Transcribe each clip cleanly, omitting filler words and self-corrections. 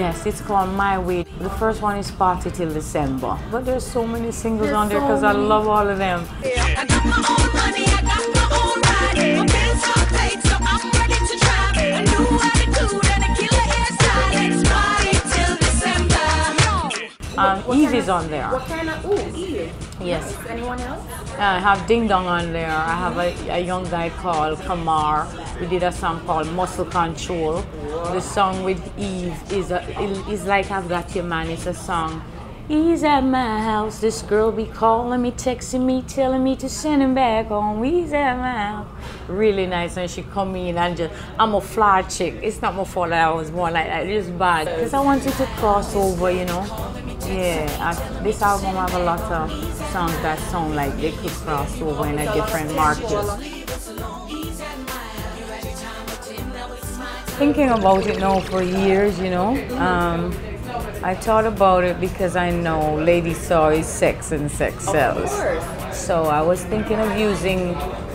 Yes, it's called My Way. The first one is Party Till December. But there's so many singles on there because I love all of them. I got my own money, I got my own ride. My bills are paid, so I'm ready to drive. A new attitude and a killer hairstyle. Let's party till December. Eve is on there. What kind of, Eve? Yes. Is anyone else? I have Ding Dong on there. I have a young guy called Kamar. We did a song called Muscle Control. The song with Eve is like I've Got Your Man. It's a song. He's at my house. This girl be calling me, texting me, telling me to send him back home. He's at my house. Really nice. And she come in and just, I'm a fly chick. It's not my fault that I was born like that. It's bad. Because I wanted to cross over, you know. Yeah, this album have a lot of songs that sound like they could cross over in a different market. Thinking about it now for years, you know. I thought about it because I know Lady Saw is sex and sex sells. So I was thinking of using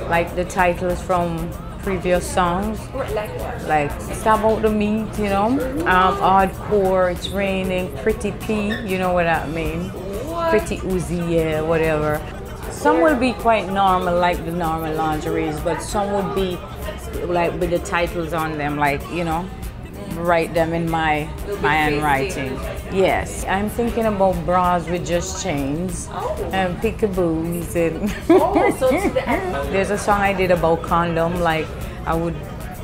like the titles from previous songs. Like Stab Out the Meat, you know. Hardcore, It's Raining, Pretty P, you know what that means. Pretty Uzi, yeah, whatever. Some will be quite normal, like the normal lingeries, but some would be like with the titles on them, like, you know, write them in my handwriting. Yes, I'm thinking about bras with just chains and pickaboos and there's a song I did about condom, like I would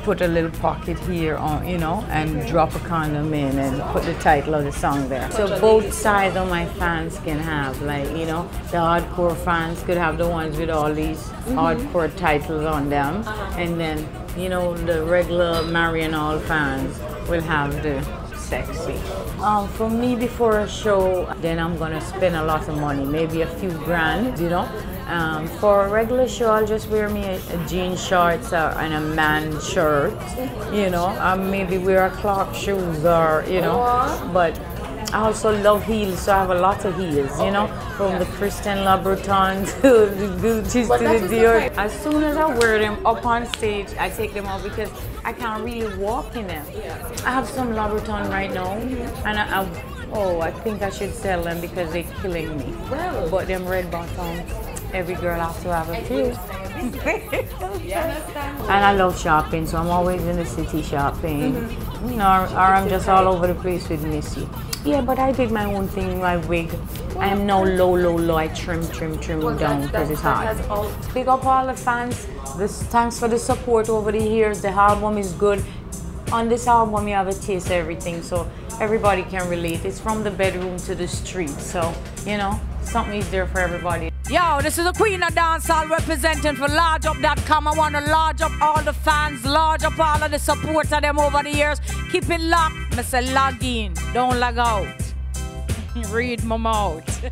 put a little pocket here on, you know, and drop a condom in and put the title of the song there. So both sides of my fans can have, like, you know, the hardcore fans could have the ones with all these hardcore titles on them, and then, you know, the regular Marianol fans will have the sexy. For me, before a show, then I'm gonna spend a lot of money, maybe a few grand, you know. For a regular show, I'll just wear me a jean shorts and a man shirt, you know. Maybe wear a Clark shoes or, you know. But I also love heels, so I have a lot of heels, you know, from the Christian Louboutins to the Gucci's to the Dior. As soon as I wear them up on stage, I take them off because I can't really walk in them. I have some Louboutin right now, and I think I should sell them because they're killing me. But them red bottoms, every girl has to have a few. And I love shopping, so I'm always in the city shopping. You know, or I'm just all over the place with Missy. Yeah, but I did my own thing, my wig. I am now low. I trim down because it's hard. Big up all the fans. Thanks for the support over the years. The album is good. On this album, you have a taste of everything, so everybody can relate. It's from the bedroom to the street, so, you know, something is there for everybody. Yo, this is the Queen of Dancehall representing for LargeUp.com. I want to large up all the fans, large up all of the support of them over the years. Keep it locked. I say log in, don't log out. Read my mouth.